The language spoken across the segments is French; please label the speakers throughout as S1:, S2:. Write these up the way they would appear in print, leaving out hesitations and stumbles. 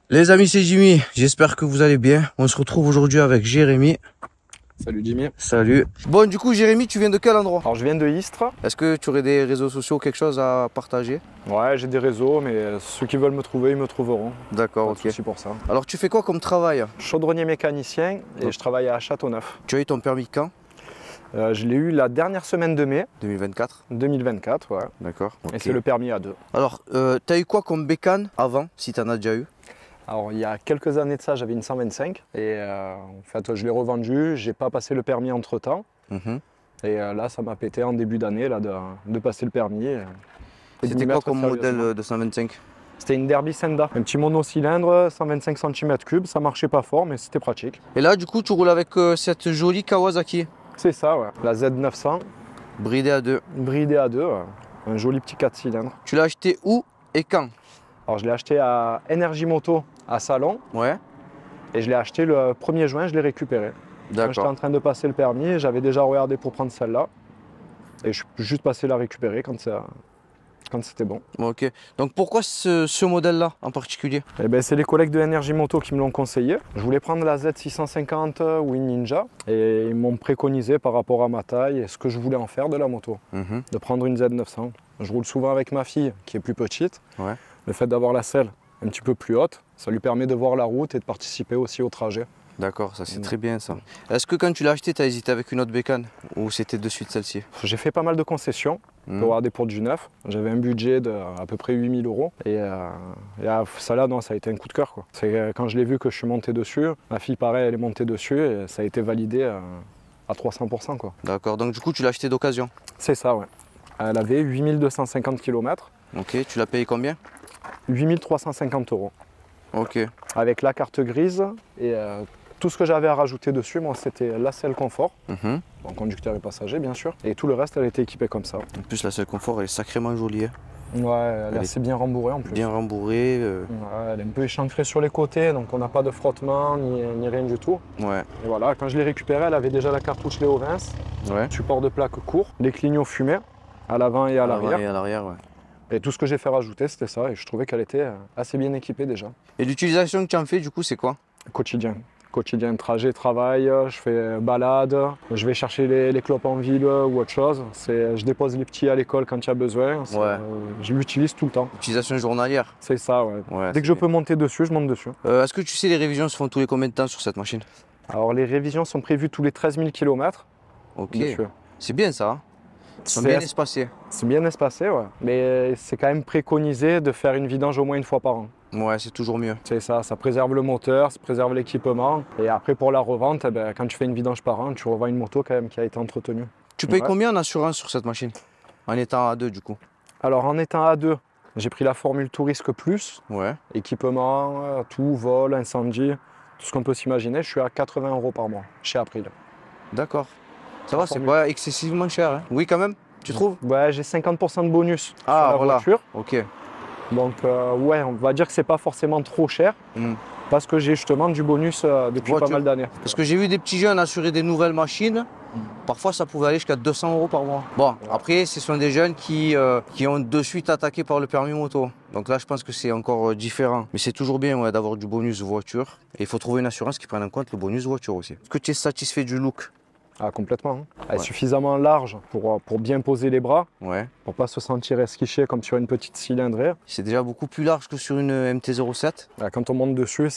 S1: Les amis, c'est Jimmy, j'espère que vous allez bien. On se retrouve aujourd'hui avec Jérémy.
S2: Salut Jimmy.
S1: Salut. Bon, du coup, Jérémy, tu viens de quel endroit?
S2: Alors je viens de Istres.
S1: Est-ce que tu aurais des réseaux sociaux, quelque chose à partager?
S2: Ouais, j'ai des réseaux, mais ceux qui veulent me trouver, ils me trouveront.
S1: D'accord,
S2: Pas
S1: ok.
S2: de souci pour ça.
S1: Alors, tu fais quoi comme travail?
S2: Chaudronnier mécanicien et je travaille à Châteauneuf.
S1: Tu as eu ton permis quand?
S2: Je l'ai eu la dernière semaine de mai
S1: 2024.
S2: 2024, ouais.
S1: D'accord.
S2: Et c'est le permis A2.
S1: Alors, tu as eu quoi comme bécane avant, si tu en as déjà eu?
S2: Alors il y a quelques années de ça, j'avais une 125 et en fait je l'ai revendue, j'ai pas passé le permis entre temps. Et là ça m'a pété en début d'année de passer le permis.
S1: C'était quoi comme modèle de 125?
S2: C'était une Derby Senda, un petit monocylindre, 125 cm3, ça marchait pas fort mais c'était pratique.
S1: Et là, du coup, tu roules avec cette jolie Kawasaki?
S2: C'est ça, ouais. La Z900.
S1: Bridée à 2.
S2: Bridée à 2, ouais. Un joli petit 4 cylindres.
S1: Tu l'as acheté où et quand?
S2: Alors je l'ai acheté à Énergie Moto à Salon.
S1: Ouais.
S2: Et je l'ai acheté le 1er juin, je l'ai récupéré. Quand j'étais en train de passer le permis, j'avais déjà regardé pour prendre celle-là. Et je suis juste passé la récupérer quand c'était bon.
S1: Ok. Donc pourquoi ce modèle-là en particulier?
S2: Eh ben, c'est les collègues de Énergie Moto qui me l'ont conseillé. Je voulais prendre la Z650 ou une Ninja. Et ils m'ont préconisé par rapport à ma taille et ce que je voulais en faire de la moto. De prendre une Z900. Je roule souvent avec ma fille qui est plus petite.
S1: Ouais.
S2: Le fait d'avoir la selle un petit peu plus haute, ça lui permet de voir la route et de participer aussi au trajet.
S1: D'accord, ça c'est très bien ça. Est-ce que quand tu l'as acheté, tu as hésité avec une autre bécane ou c'était de suite celle-ci?
S2: J'ai fait pas mal de concessions pour regarder pour du neuf. J'avais un budget de à peu près 8 000 €. Et ça là, non, ça a été un coup de cœur, quoi. C'est quand je l'ai vu que je suis monté dessus, ma fille pareil, elle est montée dessus et ça a été validé à 300%, quoi.
S1: D'accord, donc du coup tu l'as acheté d'occasion?
S2: C'est ça, ouais. Elle avait 8250 km.
S1: Ok, tu l'as payé combien?
S2: 8350 €.
S1: Ok.
S2: Avec la carte grise et tout ce que j'avais à rajouter dessus, moi, c'était la selle confort, bon, conducteur et passager bien sûr, et tout le reste, elle était équipée comme ça.
S1: En plus, la selle confort, elle est sacrément jolie. Hein.
S2: Ouais, elle est assez bien rembourrée en plus.
S1: Bien rembourrée.
S2: Ouais, elle est un peu échancrée sur les côtés, donc on n'a pas de frottement ni rien du tout.
S1: Ouais.
S2: Et voilà, quand je l'ai récupérée, elle avait déjà la cartouche Léo Vince, support de plaque court, les clignots fumés à l'avant et à l'arrière.
S1: Et à l'arrière, ouais.
S2: Et tout ce que j'ai fait rajouter, c'était ça, et je trouvais qu'elle était assez bien équipée déjà.
S1: Et l'utilisation que tu en fais, du coup, c'est quoi?
S2: Quotidien. Quotidien, trajet, travail, je fais balade, je vais chercher les clopes en ville ou autre chose. Je dépose les petits à l'école quand il y a besoin. Je l'utilise tout le temps.
S1: Utilisation journalière?
S2: C'est ça, ouais. Dès que je peux monter dessus, je monte dessus.
S1: Est-ce que tu sais, les révisions se font tous les combien de temps sur cette machine?
S2: Alors les révisions sont prévues tous les 13 000 km.
S1: Ok. C'est bien ça, hein. Ils sont bien espacés.
S2: C'est bien espacé, ouais. Mais c'est quand même préconisé de faire une vidange au moins une fois par an.
S1: Ouais, c'est toujours mieux.
S2: C'est ça, ça préserve le moteur, ça préserve l'équipement. Et après, pour la revente, eh ben, quand tu fais une vidange par an, tu revends une moto quand même qui a été entretenue.
S1: Tu payes combien en assurance sur cette machine? En étant A2 du coup?
S2: Alors en étant A2, j'ai pris la formule tout risque plus.
S1: Ouais.
S2: Équipement, tout, vol, incendie, tout ce qu'on peut s'imaginer. Je suis à 80 € par mois chez April.
S1: D'accord. Ça va, c'est pas excessivement cher. Hein. Oui, quand même, tu trouves?
S2: Ouais, j'ai 50% de bonus sur la voiture.
S1: Ok.
S2: Donc, ouais, on va dire que c'est pas forcément trop cher parce que j'ai justement du bonus depuis pas mal d'années.
S1: Parce que j'ai vu des petits jeunes assurer des nouvelles machines. Parfois, ça pouvait aller jusqu'à 200 € par mois. Bon, après, ce sont des jeunes qui ont de suite attaqué par le permis moto. Donc là, je pense que c'est encore différent. Mais c'est toujours bien d'avoir du bonus voiture. Et il faut trouver une assurance qui prenne en compte le bonus voiture aussi. Est-ce que tu es satisfait du look?
S2: Ah, complètement. Elle est suffisamment large pour bien poser les bras, pour pas se sentir esquiché comme sur une petite cylindrée.
S1: C'est déjà beaucoup plus large que sur une MT-07.
S2: Quand on monte dessus,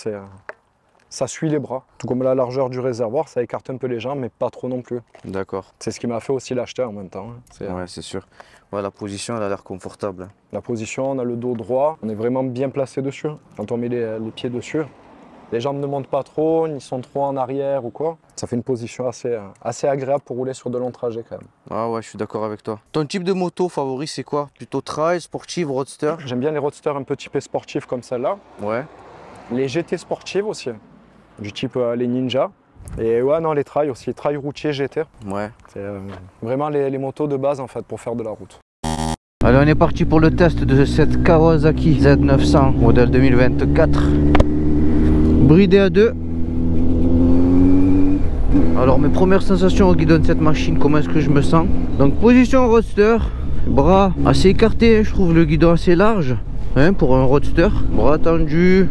S2: ça suit les bras. Tout comme la largeur du réservoir, ça écarte un peu les jambes, mais pas trop non plus.
S1: D'accord.
S2: C'est ce qui m'a fait aussi l'acheter en même temps.
S1: Ouais, c'est sûr. Ouais, la position, elle a l'air confortable.
S2: La position, on a le dos droit, on est vraiment bien placé dessus. Quand on met les pieds dessus, les jambes ne montent pas trop, ni sont trop en arrière ou quoi. Ça fait une position assez agréable pour rouler sur de longs trajets quand même.
S1: Ah ouais, je suis d'accord avec toi. Ton type de moto favori, c'est quoi? Plutôt trail, sportive, roadster?
S2: J'aime bien les roadsters un peu typés sportifs comme celle-là.
S1: Ouais.
S2: Les GT sportives aussi, du type les Ninja. Et ouais, non, les trails aussi, trail routier GT.
S1: Ouais.
S2: C'est vraiment les motos de base en fait pour faire de la route.
S1: Allez, on est parti pour le test de cette Kawasaki Z900 modèle 2024. Bridé à 2. Alors mes premières sensations au guidon de cette machine, comment est-ce que je me sens? Donc position roadster, bras assez écartés, je trouve le guidon assez large pour un roadster. Bras tendus,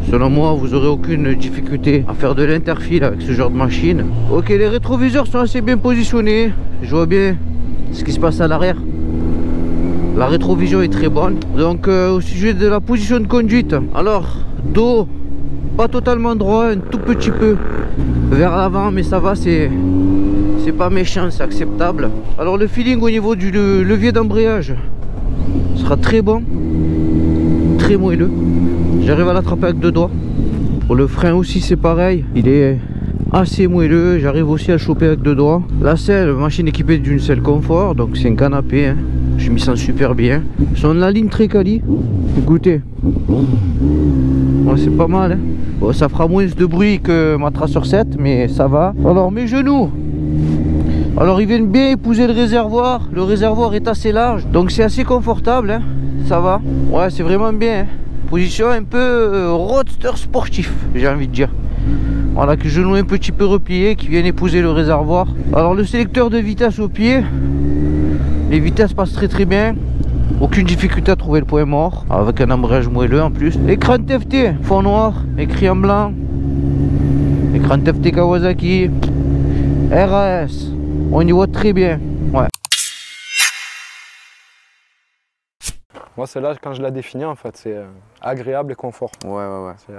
S1: Selon moi, vous n'aurez aucune difficulté à faire de l'interfile avec ce genre de machine. Ok, les rétroviseurs sont assez bien positionnés. Je vois bien ce qui se passe à l'arrière. La rétrovision est très bonne. Donc au sujet de la position de conduite, alors dos pas totalement droit, un tout petit peu vers l'avant, mais ça va, c'est pas méchant, c'est acceptable. Alors le feeling au niveau du levier d'embrayage sera très bon, très moelleux. J'arrive à l'attraper avec deux doigts. Pour le frein aussi c'est pareil, il est assez moelleux, j'arrive aussi à le choper avec deux doigts. La selle, machine équipée d'une selle confort, donc c'est un canapé, hein. Je m'y sens super bien. Son la ligne très quali, écoutez, ouais, c'est pas mal, hein. Bon, ça fera moins de bruit que ma Tracer 7, mais ça va. Alors mes genoux, alors ils viennent bien épouser le réservoir est assez large, donc c'est assez confortable, hein. Ça va, ouais, c'est vraiment bien, hein. Position un peu roadster sportif, j'ai envie de dire. Voilà, que genoux un petit peu repliés qui viennent épouser le réservoir. Alors le sélecteur de vitesse au pied, les vitesses passent très bien. Aucune difficulté à trouver le point mort, avec un embrayage moelleux en plus. Écran TFT, fond noir, écrit en blanc. Écran TFT Kawasaki. RAS, on y voit très bien. Ouais.
S2: Moi, celle-là, quand je la définis, en fait, c'est agréable et confort.
S1: Ouais.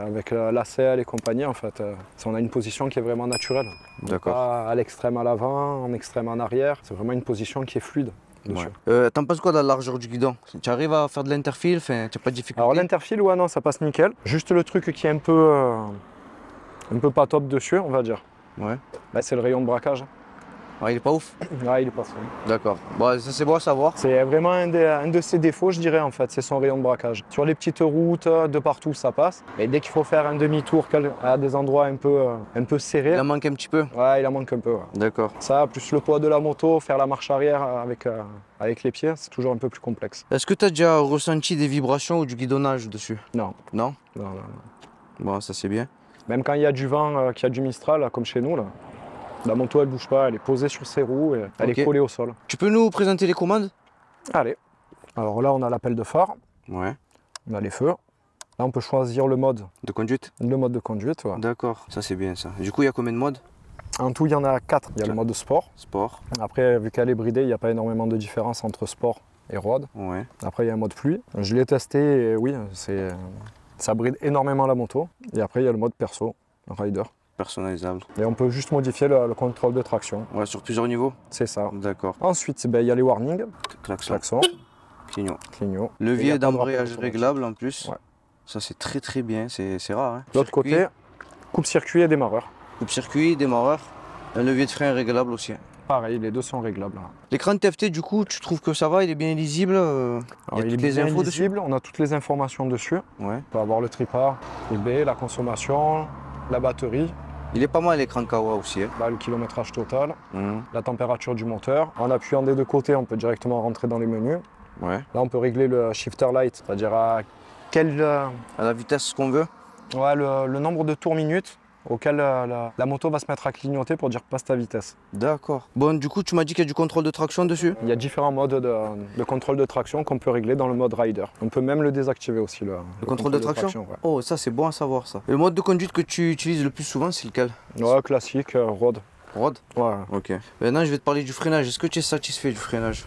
S2: Avec la selle et compagnie, en fait, on a une position qui est vraiment naturelle.
S1: D'accord.
S2: Pas à l'extrême à l'avant, en extrême en arrière. C'est vraiment une position qui est fluide dessus.
S1: Ouais. T'en penses quoi de la largeur du guidon? Tu arrives à faire de l'interfile? Enfin, tu n'as pas de difficulté?
S2: Alors l'interfile, ouais, non, ça passe nickel. Juste le truc qui est un peu pas top dessus, on va dire.
S1: Ouais.
S2: Bah, c'est le rayon de braquage.
S1: Ah, il est pas ouf?
S2: Ouais, il est pas fou.
S1: D'accord. Bon, ça c'est bon à savoir.
S2: C'est vraiment un de ses défauts, je dirais, en fait, c'est son rayon de braquage. Sur les petites routes, de partout, ça passe. Mais dès qu'il faut faire un demi-tour à des endroits un peu serrés...
S1: Il en manque un petit peu?
S2: Ouais, il en manque un peu. Ouais.
S1: D'accord.
S2: Ça, plus le poids de la moto, faire la marche arrière avec les pieds, c'est toujours un peu plus complexe.
S1: Est-ce que tu as déjà ressenti des vibrations ou du guidonnage dessus?
S2: Non.
S1: Non?
S2: Non.
S1: Bon, ça c'est bien.
S2: Même quand il y a du vent, qu'il y a du Mistral, comme chez nous, là, la moto elle bouge pas, elle est posée sur ses roues et elle est collée au sol.
S1: Tu peux nous présenter les commandes?
S2: Allez. Alors là, on a l'appel de phare.
S1: Ouais.
S2: On a les feux. Là, on peut choisir le mode.
S1: De conduite?
S2: Le mode de conduite, ouais.
S1: D'accord, ça c'est bien ça. Du coup, il y a combien de modes?
S2: En tout, il y en a 4. Il y a le mode sport.
S1: Sport.
S2: Après, vu qu'elle est bridée, il n'y a pas énormément de différence entre sport et road.
S1: Ouais.
S2: Après, il y a un mode pluie. Je l'ai testé et oui, ça bride énormément la moto. Et après, il y a le mode perso, rider.
S1: Personnalisable.
S2: Et on peut juste modifier le contrôle de traction.
S1: Ouais, sur plusieurs niveaux?
S2: C'est ça.
S1: D'accord.
S2: Ensuite, il y a les warnings. Klaxon. Clignot.
S1: Levier d'embrayage réglable en plus.
S2: Ouais.
S1: Ça c'est très bien, c'est rare. Hein.
S2: De l'autre côté, coupe-circuit et démarreur.
S1: Coupe-circuit, démarreur. Un levier de frein réglable aussi.
S2: Pareil, les deux sont réglables.
S1: L'écran TFT, du coup, tu trouves que ça va? Il est bien lisible?
S2: Alors, il est bien lisible, on a toutes les informations dessus.
S1: Ouais.
S2: On peut avoir le tripart, les baies, la consommation, la batterie.
S1: Il est pas mal l'écran Kawa aussi. Hein.
S2: Là, le kilométrage total, la température du moteur. En appuyant des deux côtés, on peut directement rentrer dans les menus.
S1: Ouais.
S2: Là, on peut régler le shifter light, c'est-à-dire à
S1: la vitesse qu'on veut.
S2: Ouais, le nombre de tours minutes auquel la moto va se mettre à clignoter pour dire passe ta vitesse.
S1: D'accord. Bon, du coup, tu m'as dit qu'il y a du contrôle de traction dessus?
S2: Il y a différents modes de contrôle de traction qu'on peut régler dans le mode rider. On peut même le désactiver aussi. Le
S1: contrôle de traction
S2: ouais.
S1: Oh, ça c'est bon à savoir ça. Et le mode de conduite que tu utilises le plus souvent, c'est lequel?
S2: Ouais, classique, road.
S1: Road?
S2: Ouais.
S1: Ok. Maintenant, je vais te parler du freinage. Est-ce que tu es satisfait du freinage?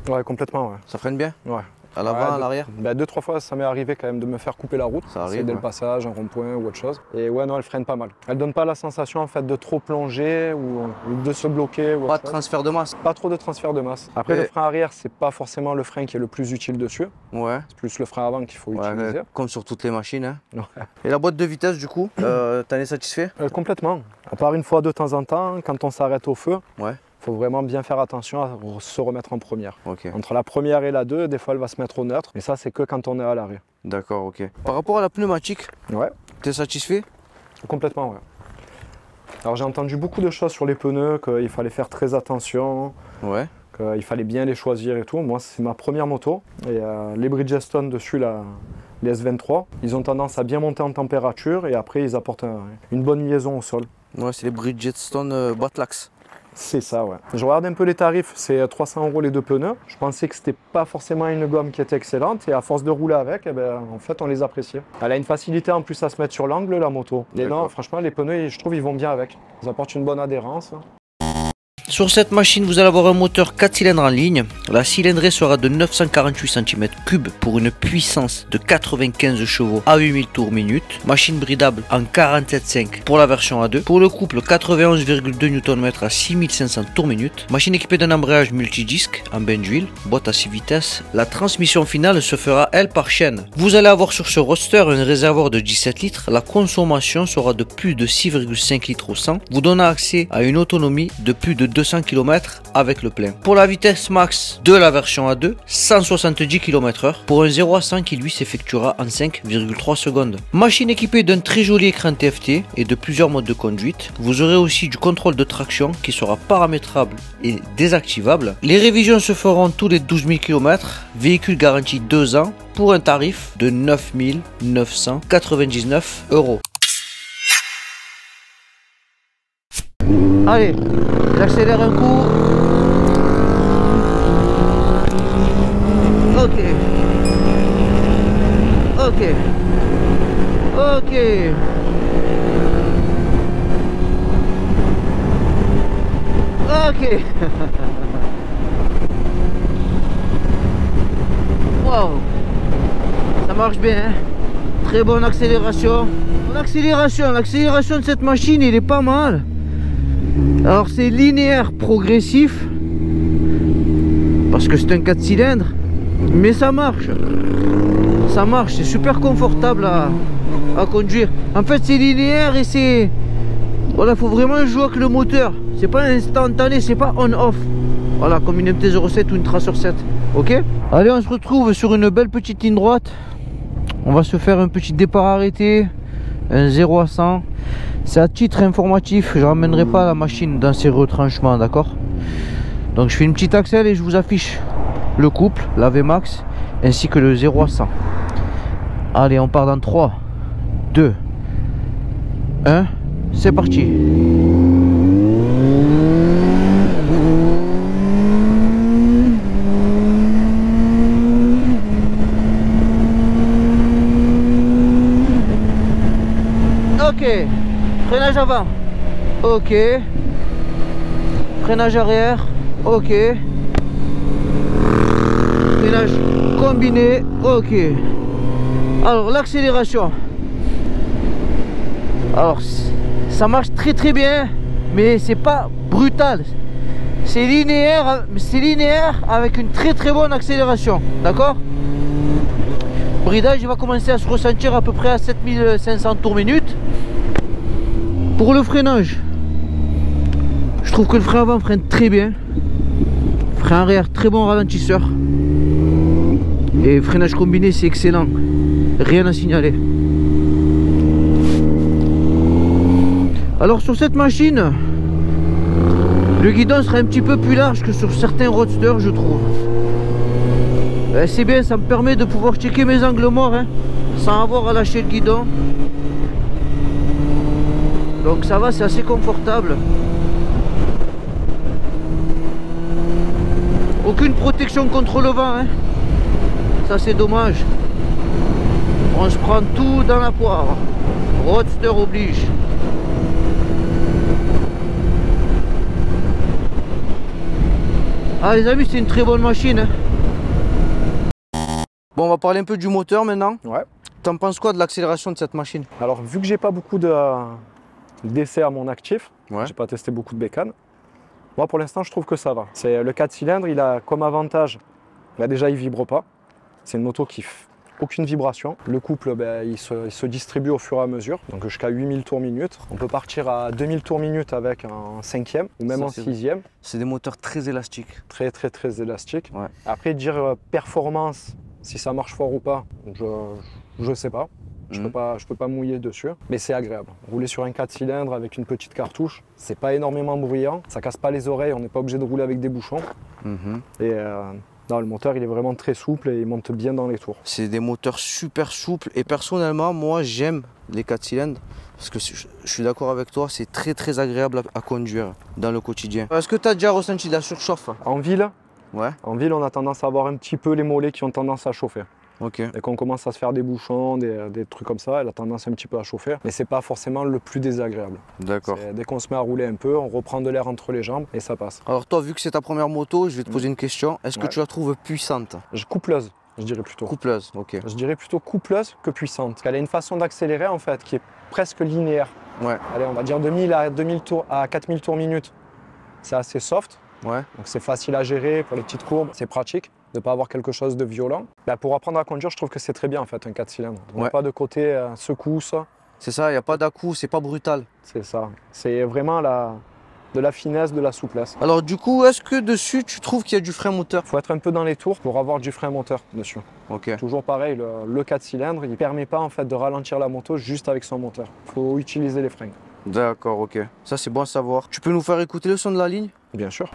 S2: Ouais, complètement, ouais.
S1: Ça freine bien?
S2: Ouais.
S1: À l'avant, à l'arrière?
S2: Bah, 2-3 fois, ça m'est arrivé quand même de me faire couper la route.
S1: Ça arrive.
S2: Dès le passage, un rond-point ou autre chose. Et ouais, non, elle freine pas mal. Elle donne pas la sensation en fait de trop plonger ou de se bloquer. Ou
S1: pas de transfert de masse?
S2: Pas trop de transfert de masse. Après, le frein arrière, c'est pas forcément le frein qui est le plus utile dessus.
S1: Ouais.
S2: C'est plus le frein avant qu'il faut utiliser.
S1: Comme sur toutes les machines. Hein.
S2: Ouais.
S1: Et la boîte de vitesse, du coup, t'en es satisfait?
S2: Complètement. À part une fois de temps en temps, quand on s'arrête au feu.
S1: Ouais.
S2: Il faut vraiment bien faire attention à se remettre en première.
S1: Okay.
S2: Entre la première et la 2, des fois elle va se mettre au neutre, mais ça c'est que quand on est à l'arrêt.
S1: D'accord, ok. Par rapport à la pneumatique,
S2: ouais.
S1: T'es satisfait?
S2: Complètement, ouais. Alors j'ai entendu beaucoup de choses sur les pneus, qu'il fallait faire très attention,
S1: ouais.
S2: Qu'il fallait bien les choisir et tout. Moi c'est ma première moto, et les Bridgestone dessus, les S23, ils ont tendance à bien monter en température et après ils apportent une bonne liaison au sol.
S1: Ouais, c'est les Bridgestone Batlax.
S2: C'est ça, ouais. Je regarde un peu les tarifs, c'est 300 € les deux pneus. Je pensais que c'était pas forcément une gomme qui était excellente et à force de rouler avec, eh ben, en fait, on les apprécie. Elle a une facilité en plus à se mettre sur l'angle, la moto. Et non, franchement, les pneus, je trouve, ils vont bien avec. Ils apportent une bonne adhérence.
S1: Sur cette machine, vous allez avoir un moteur 4 cylindres en ligne. La cylindrée sera de 948 cm3 pour une puissance de 95 chevaux à 8000 tours minute. Machine bridable en 47,5 pour la version A2. Pour le couple, 91,2 Nm à 6500 tours minute. Machine équipée d'un embrayage multidisque en bain d'huile, boîte à 6 vitesses. La transmission finale se fera, elle, par chaîne. Vous allez avoir sur ce roadster un réservoir de 17 litres. La consommation sera de plus de 6,5 litres au 100, vous donnant accès à une autonomie de plus de 200 km avec le plein. Pour la vitesse max de la version A2, 170 km/h pour un 0 à 100 qui lui s'effectuera en 5,3 secondes. Machine équipée d'un très joli écran TFT et de plusieurs modes de conduite. Vous aurez aussi du contrôle de traction qui sera paramétrable et désactivable. Les révisions se feront tous les 12 000 km. Véhicule garanti 2 ans pour un tarif de 9 999 €. Allez, j'accélère un coup. Ok. Ok. Ok. Ok. Wow. Ça marche bien, hein. Très bonne accélération. L'accélération de cette machine, il est pas mal. Alors c'est linéaire progressif parce que c'est un 4 cylindres, mais ça marche, c'est super confortable à conduire. En fait c'est linéaire et c'est, voilà, faut vraiment jouer avec le moteur, c'est pas instantané, c'est pas on-off, voilà, comme une MT-07 ou une Tracer 7. Ok, allez, on se retrouve sur une belle petite ligne droite. On va se faire un petit départ arrêté, un 0 à 100. C'est à titre informatif, je ramènerai pas la machine dans ces retranchements, d'accord? Donc je fais une petite accel et je vous affiche le couple, la VMAX, ainsi que le 0 à 100. Allez, on part dans 3, 2, 1, c'est parti. Ok. Freinage avant, ok. Freinage arrière, ok. Freinage combiné, ok. Alors l'accélération, alors ça marche très bien, mais c'est pas brutal. C'est linéaire avec une très bonne accélération, d'accord. Bridage, il va commencer à se ressentir à peu près à 7500 tours minute. Pour le freinage, je trouve que le frein avant freine très bien. Frein arrière, très bon ralentisseur. Et freinage combiné, c'est excellent. Rien à signaler. Alors sur cette machine, le guidon sera un petit peu plus large que sur certains roadsters, je trouve. C'est bien, ça me permet de pouvoir checker mes angles morts, hein, sans avoir à lâcher le guidon. Donc ça va, c'est assez confortable. Aucune protection contre le vent, hein. Ça c'est dommage. On se prend tout dans la poire. Roadster oblige. Ah les amis, c'est une très bonne machine, hein. Bon, on va parler un peu du moteur maintenant.
S2: Ouais.
S1: T'en penses quoi de l'accélération de cette machine?
S2: Alors vu que j'ai pas beaucoup d'essais à mon actif, j'ai pas testé beaucoup de bécanes. Moi pour l'instant je trouve que ça va. C'est le 4 cylindres, il a comme avantage, là déjà il vibre pas. C'est une moto qui aucune vibration. Le couple il se distribue au fur et à mesure, donc jusqu'à 8000 tours minute. On peut partir à 2000 tours minute avec un 5e ou même en 6e.
S1: C'est des moteurs très élastiques.
S2: Très élastiques.
S1: Ouais.
S2: Après dire performance, si ça marche fort ou pas, je sais pas. Je peux pas mouiller dessus, mais c'est agréable. Rouler sur un 4 cylindres avec une petite cartouche, c'est pas énormément bruyant, ça casse pas les oreilles, on n'est pas obligé de rouler avec des bouchons. Et Non, le moteur il est vraiment très souple et il monte bien dans les tours.
S1: C'est des moteurs super souples et personnellement, moi j'aime les 4 cylindres parce que je suis d'accord avec toi, c'est très agréable à conduire dans le quotidien. Est-ce que tu as déjà ressenti de la surchauffe?
S2: En ville,
S1: Ouais.
S2: En ville, on a tendance à avoir un petit peu les mollets qui ont tendance à chauffer.
S1: Ok.
S2: Et qu'on commence à se faire des bouchons, des trucs comme ça, elle a tendance un petit peu à chauffer. Mais c'est pas forcément le plus désagréable.
S1: D'accord.
S2: Dès qu'on se met à rouler un peu, on reprend de l'air entre les jambes et ça passe.
S1: Alors toi, vu que c'est ta première moto, je vais te poser une question. Est-ce que tu la trouves puissante?
S2: Coupleuse, je dirais plutôt.
S1: Coupleuse, ok.
S2: Je dirais plutôt coupleuse que puissante. Elle a une façon d'accélérer en fait qui est presque linéaire.
S1: Ouais.
S2: Allez, on va dire 2000 à 4000 tours minute. C'est assez soft.
S1: Ouais.
S2: Donc c'est facile à gérer pour les petites courbes, c'est pratique de ne pas avoir quelque chose de violent. Bah, pour apprendre à conduire, je trouve que c'est très bien en fait un 4 cylindres. Donc, pas de côté secousse.
S1: C'est ça, il n'y a pas d'à-coup, c'est pas brutal.
S2: C'est ça. C'est vraiment de la finesse, de la souplesse.
S1: Alors du coup, est-ce que dessus tu trouves qu'il y a du frein moteur?
S2: Il faut être un peu dans les tours pour avoir du frein moteur dessus.
S1: Ok.
S2: Toujours pareil, le 4 cylindres, il ne permet pas en fait de ralentir la moto juste avec son moteur. Il faut utiliser les freins.
S1: D'accord, ok. Ça c'est bon à savoir. Tu peux nous faire écouter le son de la ligne?
S2: Bien sûr.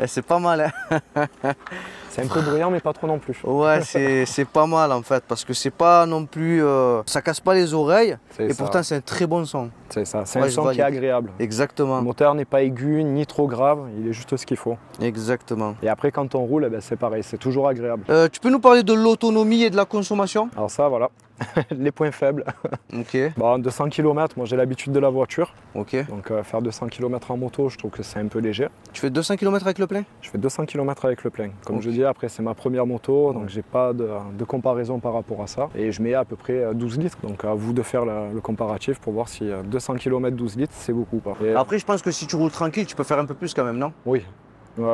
S1: C'est pas mal, hein.
S2: C'est un peu bruyant, mais pas trop non plus.
S1: Ouais, c'est pas mal en fait, parce que c'est pas non plus... ça casse pas les oreilles, et pourtant c'est un très bon son.
S2: C'est ça, c'est un son qui est agréable.
S1: Exactement.
S2: Le moteur n'est pas aigu, ni trop grave, il est juste ce qu'il faut.
S1: Exactement.
S2: Et après, quand on roule, eh ben, c'est pareil, c'est toujours agréable.
S1: Tu peux nous parler de l'autonomie et de la consommation?
S2: Alors ça, voilà, les points faibles.
S1: Ok.
S2: Bon, 200 km, moi j'ai l'habitude de la voiture.
S1: Ok.
S2: Donc faire 200 km en moto, je trouve que c'est un peu léger.
S1: Tu fais 200 km avec le plein?
S2: Je fais 200 km avec le plein. Comme je dis, après c'est ma première moto, donc j'ai pas de comparaison par rapport à ça. Et je mets à peu près 12 litres. Donc à vous de faire le comparatif pour voir si 200 km 12 litres, c'est beaucoup ou pas. Et
S1: après, je pense que si tu roules tranquille, tu peux faire un peu plus quand même, non?
S2: Oui. Ouais.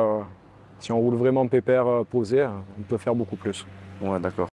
S2: Si on roule vraiment pépère posé, on peut faire beaucoup plus.
S1: Ouais, d'accord.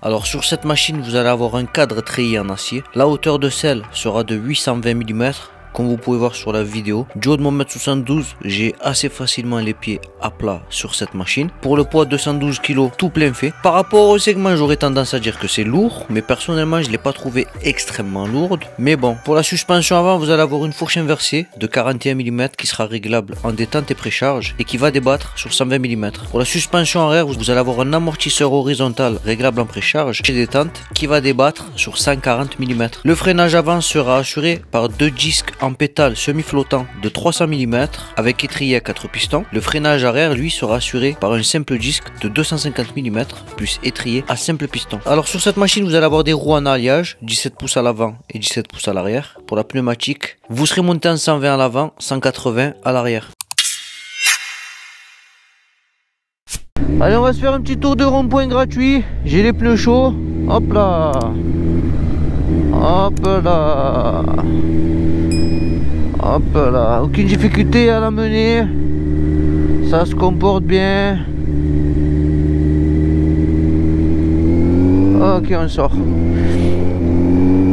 S3: Alors sur cette machine, vous allez avoir un cadre treillé en acier. La hauteur de selle sera de 820 mm. Comme vous pouvez voir sur la vidéo, du haut de mon 1m72, j'ai assez facilement les pieds à plat sur cette machine. Pour le poids 212 kg, tout plein fait. Par rapport au segment, j'aurais tendance à dire que c'est lourd, mais personnellement, je ne l'ai pas trouvé extrêmement lourde. Mais bon, pour la suspension avant, vous allez avoir une fourche inversée de 41 mm qui sera réglable en détente et précharge et qui va débattre sur 120 mm. Pour la suspension arrière, vous allez avoir un amortisseur horizontal réglable en précharge et détente qui va débattre sur 140 mm. Le freinage avant sera assuré par deux disques en pétale semi-flottant de 300 mm avec étrier à 4 pistons. Le freinage arrière lui sera assuré par un simple disque de 250 mm plus étrier à simple piston. Alors sur cette machine vous allez avoir des roues en alliage, 17 pouces à l'avant et 17 pouces à l'arrière. Pour la pneumatique, vous serez monté en 120 à l'avant, 180 à l'arrière.
S1: Allez, on va se faire un petit tour de rond-point gratuit. J'ai les pneus chauds. Hop là. Hop là. Hop là. Aucune difficulté à la mener. Ça se comporte bien. Ok, on sort.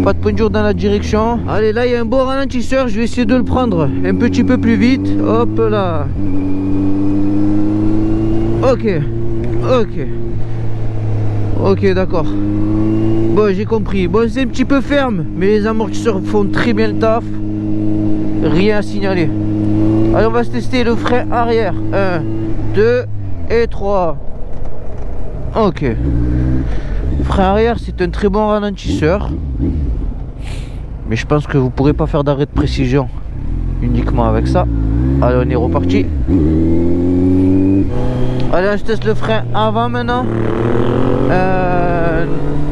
S1: Pas de pointure dans la direction. Allez, là il y a un bon ralentisseur. Je vais essayer de le prendre un petit peu plus vite. Hop là. Ok, d'accord. Bon, j'ai compris. Bon, c'est un petit peu ferme, mais les amortisseurs font très bien le taf. Rien à signaler. Allez, on va se tester le frein arrière. 1, 2 et 3. Ok. Frein arrière, c'est un très bon ralentisseur. Mais je pense que vous pourrez pas faire d'arrêt de précision uniquement avec ça. Allez, on est reparti. Allez, je teste le frein avant maintenant. 1,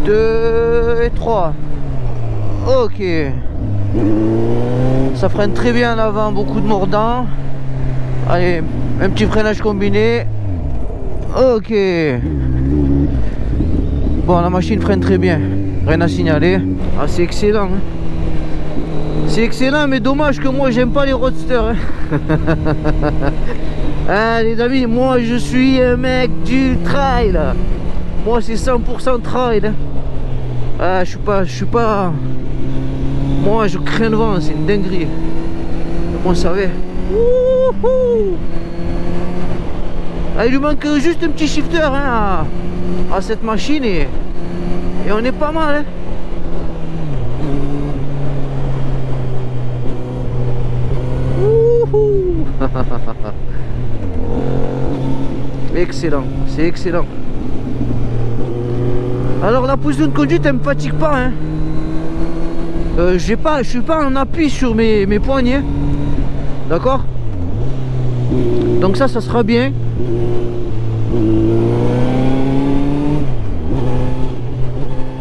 S1: 2 et 3. Ok. Ça freine très bien en avant, beaucoup de mordant. Allez, un petit freinage combiné. Ok. Bon, la machine freine très bien. Rien à signaler. Ah, c'est excellent. Hein. C'est excellent, mais dommage que moi j'aime pas les roadsters. Hein. Ah, les amis, moi je suis un mec du trail. Moi c'est 100% trail. Hein. Ah, je suis pas. Moi je crains le vent, c'est une dinguerie. Comment ça va? Ah, il lui manque juste un petit shifter. Hein. à cette machine et on est pas mal. Hein. Excellent, c'est excellent. Alors la position de conduite elle me fatigue pas hein. Je suis pas en appui sur mes poignets. D'accord. Donc ça sera bien.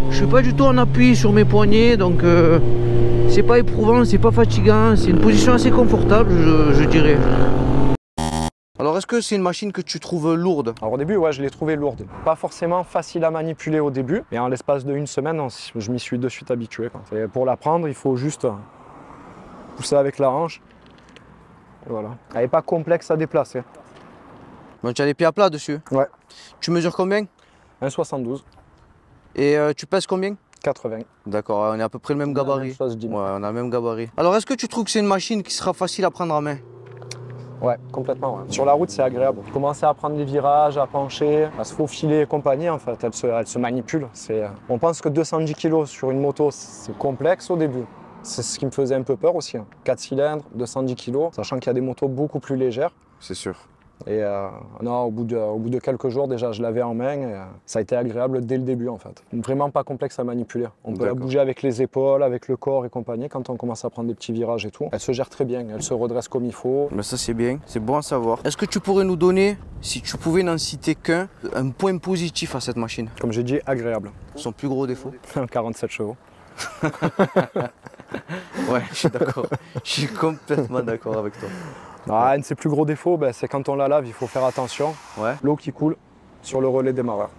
S1: Je suis pas du tout en appui sur mes poignets, donc c'est pas éprouvant, c'est pas fatigant, c'est une position assez confortable, je dirais. Alors est-ce que c'est une machine que tu trouves lourde?
S2: Alors au début, ouais, je l'ai trouvée lourde. Pas forcément facile à manipuler au début, mais en l'espace d'une semaine, je m'y suis de suite habitué. Pour la prendre, il faut juste pousser avec la hanche. Et voilà. Elle n'est pas complexe à déplacer.
S1: Bon, tu as les pieds à plat dessus?
S2: Ouais.
S1: Tu mesures combien?
S2: 1,72.
S1: Et tu pèses combien?
S2: 80.
S1: D'accord, on est à peu près le même gabarit.
S2: Chose,
S1: ouais, on a le même gabarit. Alors est-ce que tu trouves que c'est une machine qui sera facile à prendre en main?
S2: Ouais, complètement. Ouais. Sur la route, c'est agréable. Commencer à prendre les virages, à pencher, à se faufiler et compagnie, en fait, elle se manipule. On pense que 210 kg sur une moto, c'est complexe au début. C'est ce qui me faisait un peu peur aussi. 4 cylindres, 210 kg, sachant qu'il y a des motos beaucoup plus légères.
S1: C'est sûr.
S2: Et non, au bout de quelques jours, déjà, je l'avais en main et ça a été agréable dès le début, en fait. Vraiment pas complexe à manipuler. On peut la bouger avec les épaules, avec le corps et compagnie. Quand on commence à prendre des petits virages et tout, elle se gère très bien, elle se redresse comme il faut.
S1: Mais ça, c'est bien, c'est bon à savoir. Est-ce que tu pourrais nous donner, si tu pouvais n'en citer qu'un, un point positif à cette machine?
S2: Comme j'ai dit, agréable.
S1: Son plus gros défaut?
S2: 47 chevaux.
S1: Ouais, je suis d'accord. Je suis complètement d'accord avec toi.
S2: Ah, un de ses plus gros défauts, c'est quand on la lave, il faut faire attention.
S1: Ouais.
S2: L'eau qui coule sur le relais démarreur.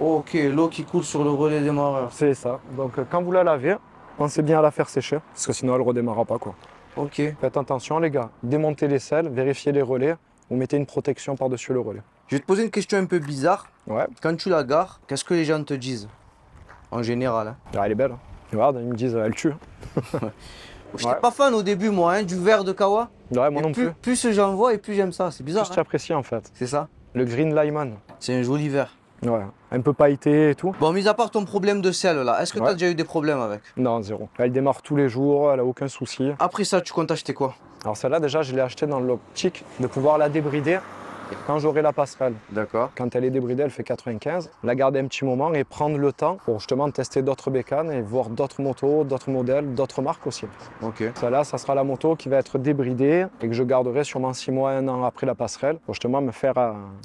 S1: Ok, l'eau qui coule sur le relais démarreur.
S2: C'est ça. Donc quand vous la lavez, pensez bien à la faire sécher, parce que sinon elle ne redémarrera pas, quoi.
S1: Ok.
S2: Faites attention les gars, démontez les selles, vérifiez les relais, vous mettez une protection par-dessus le relais.
S1: Je vais te poser une question un peu bizarre.
S2: Ouais.
S1: Quand tu la gares, qu'est-ce que les gens te disent? En général. Hein.
S2: Ah, elle est belle. Regarde, ils me disent elle tue.
S1: J'étais pas fan au début moi, hein, du verre de Kawa.
S2: Ouais, moi non plus.
S1: Plus j'en vois et plus j'aime ça, c'est bizarre.
S2: Plus j'apprécie en fait.
S1: C'est ça?
S2: Le Green Lemon.
S1: C'est un joli verre.
S2: Ouais, un peu pailleté et tout.
S1: Bon, mis à part ton problème de selle là, est-ce que tu as déjà eu des problèmes avec?
S2: Non, zéro. Elle démarre tous les jours, elle a aucun souci.
S1: Après ça, tu comptes acheter quoi?
S2: Alors celle-là déjà, je l'ai achetée dans l'optique de pouvoir la débrider quand j'aurai la passerelle.
S1: D'accord.
S2: Quand elle est débridée, elle fait 95. La garder un petit moment et prendre le temps pour justement tester d'autres bécanes et voir d'autres motos, d'autres modèles, d'autres marques aussi.
S1: Ok.
S2: Celle-là, ça sera la moto qui va être débridée et que je garderai sûrement 6 mois, 1 an après la passerelle pour justement me faire...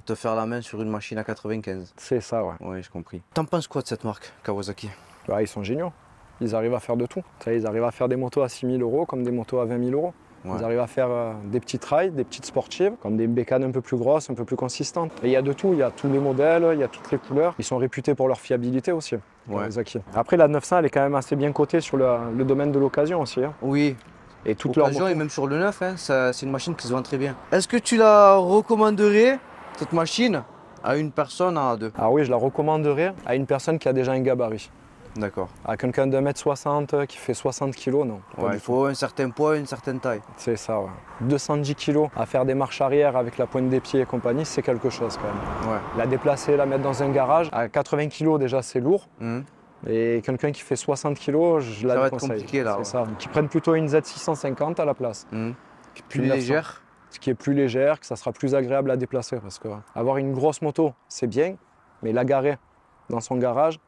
S1: Te faire la main sur une machine à 95.
S2: C'est ça, ouais.
S1: Oui, j'ai compris. T'en penses quoi de cette marque, Kawasaki?
S2: Bah, ils sont géniaux. Ils arrivent à faire de tout. Ils arrivent à faire des motos à 6 000 € comme des motos à 20 000 €. Ouais. Ils arrivent à faire des petits trails, des petites sportives, comme des bécanes un peu plus grosses, un peu plus consistantes. Et il y a de tout, il y a tous les modèles, il y a toutes les couleurs. Ils sont réputés pour leur fiabilité aussi, Kawasaki. Après, la 900, elle est quand même assez bien cotée sur le domaine de l'occasion aussi. Hein.
S1: Oui.
S2: Et toute leur
S1: et même sur le neuf, hein, c'est une machine qui se vend très bien. Est-ce que tu la recommanderais, cette machine, à une personne à deux?
S2: Ah oui, je la recommanderais à une personne qui a déjà un gabarit.
S1: D'accord.
S2: À quelqu'un de 1m60 qui fait 60 kg, non.
S1: Ouais, il faut un certain poids, une certaine taille.
S2: C'est ça, ouais. 210 kg à faire des marches arrière avec la pointe des pieds et compagnie, c'est quelque chose quand même. Ouais. La déplacer, la mettre dans un garage, à 80 kg déjà c'est lourd. Et quelqu'un qui fait 60 kg, je la déconseille. Ça va être compliqué là. C'est ça. Qui prenne plutôt une Z650 à la place.
S1: Plus légère.
S2: Qui est plus légère, que ça sera plus agréable à déplacer. Parce que avoir une grosse moto, c'est bien, mais la garer dans son garage,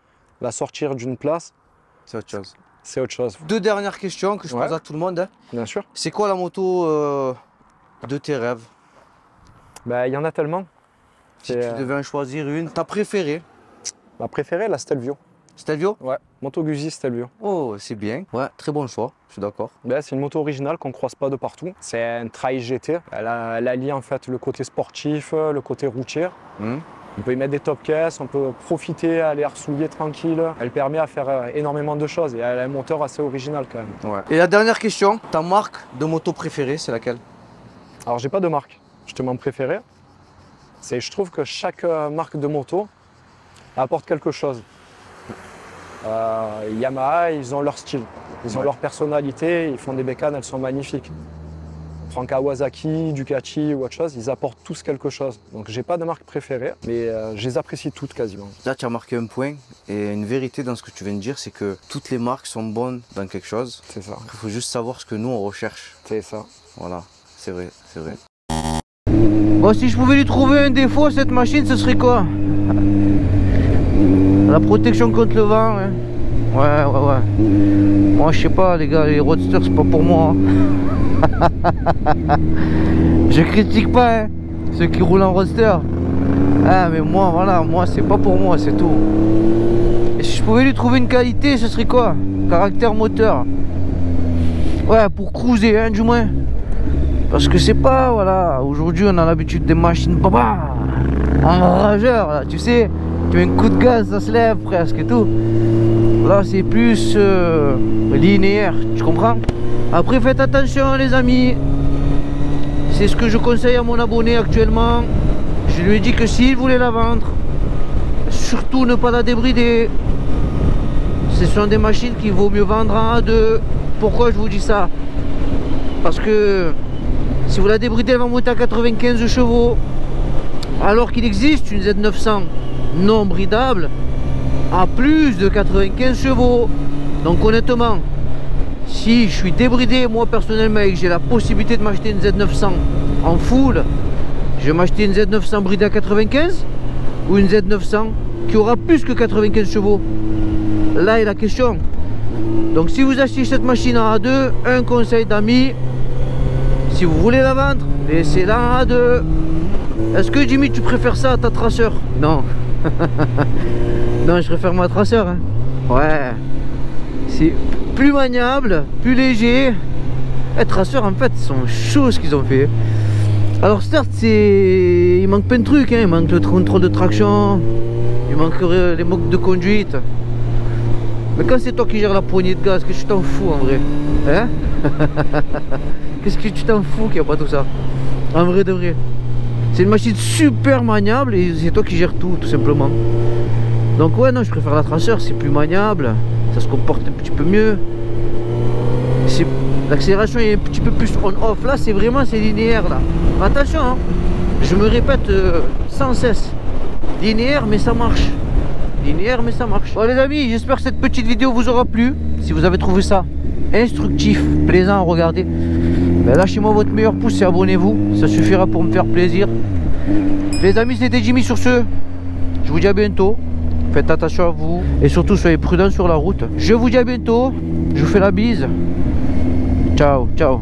S2: la sortir d'une place,
S1: c'est autre chose.
S2: C'est autre chose.
S1: Deux dernières questions que je pose à tout le monde. Hein.
S2: Bien sûr.
S1: C'est quoi la moto de tes rêves?
S2: Ben, y en a tellement.
S1: Si tu devais en choisir une, ta préférée?
S2: Ma préférée, la Stelvio.
S1: Stelvio?
S2: Ouais, Moto Guzzi Stelvio.
S1: Oh, c'est bien. Ouais, très bon choix, je suis d'accord.
S2: Ben, c'est une moto originale qu'on ne croise pas de partout. C'est un trail GT. Elle allie en fait le côté sportif, le côté routier. On peut y mettre des top caisses, on peut profiter, aller arsouiller tranquille. Elle permet à faire énormément de choses et elle a un moteur assez original quand même.
S1: Ouais. Et la dernière question, ta marque de moto préférée, c'est laquelle?
S2: Alors j'ai pas de marque justement préférée. Je trouve que chaque marque de moto apporte quelque chose. Yamaha, ils ont leur style, ils ont leur personnalité, ils font des bécanes, elles sont magnifiques. prends Kawasaki, Ducati ou autre chose, ils apportent tous quelque chose. Donc j'ai pas de marque préférée, mais je les apprécie toutes quasiment.
S1: Là, tu as marqué un point et une vérité dans ce que tu viens de dire, c'est que toutes les marques sont bonnes dans quelque chose.
S2: C'est ça.
S1: Il faut juste savoir ce que nous on recherche.
S2: C'est ça.
S1: Voilà, c'est vrai, c'est vrai.
S3: Bon, si je pouvais lui trouver un défaut à cette machine, ce serait quoi? La protection contre le vent, hein. Ouais. Moi, je sais pas, les gars, les roadsters, c'est pas pour moi. Je critique pas, hein, ceux qui roulent en roadster. Ah, mais moi, voilà, moi, c'est pas pour moi, c'est tout. Et si je pouvais lui trouver une qualité, ce serait quoi? Caractère moteur. Ouais, pour cruiser, hein, du moins. Parce que c'est pas, voilà, aujourd'hui, on a l'habitude des machines, baba, en rageur, là, tu sais. Tu mets un coup de gaz, ça se lève presque et tout. Là c'est plus linéaire, tu comprends? Après faites attention les amis. C'est ce que je conseille à mon abonné actuellement. Je lui ai dit que s'il voulait la vendre, surtout ne pas la débrider. Ce sont des machines qu'il vaut mieux vendre en A2. Pourquoi je vous dis ça? Parce que si vous la débridez, elle va monter à 95 chevaux. Alors qu'il existe une Z900 non bridable à plus de 95 chevaux. Donc honnêtement, si je suis débridé moi personnellement et que j'ai la possibilité de m'acheter une Z900 en full, je vais m'acheter une Z900 bridée à 95 ou une Z900 qui aura plus que 95 chevaux. Là est la question. Donc si vous achetez cette machine en A2, un conseil d'amis, si vous voulez la vendre, laissez-la en A2. Est-ce que Jimmy tu préfères ça à ta traceur? Non. Non, je préfère ma traceur, hein. Ouais, c'est plus maniable, plus léger. Les traceurs en fait sont chauds ce qu'ils ont fait. Alors certes il manque plein de trucs, hein. Il manque le contrôle de traction, il manque les modes de conduite. Mais quand c'est toi qui gères la poignée de gaz, qu'est-ce que tu t'en fous en vrai, hein? Qu'est-ce que tu t'en fous qu'il n'y a pas tout ça? En vrai de vrai, c'est une machine super maniable et c'est toi qui gères tout simplement. Donc ouais, non, je préfère la traceur, c'est plus maniable, ça se comporte un petit peu mieux. L'accélération est un petit peu plus on-off. Là c'est vraiment linéaire là. Attention, hein, je me répète sans cesse, linéaire mais ça marche. Linéaire mais ça marche. Bon les amis, j'espère que cette petite vidéo vous aura plu. Si vous avez trouvé ça instructif, plaisant à regarder, ben lâchez-moi votre meilleur pouce et abonnez-vous, ça suffira pour me faire plaisir. Les amis, c'était Jimmy sur ce. Je vous dis à bientôt. Faites attention à vous et surtout soyez prudents sur la route. Je vous dis à bientôt. Je vous fais la bise. Ciao, ciao.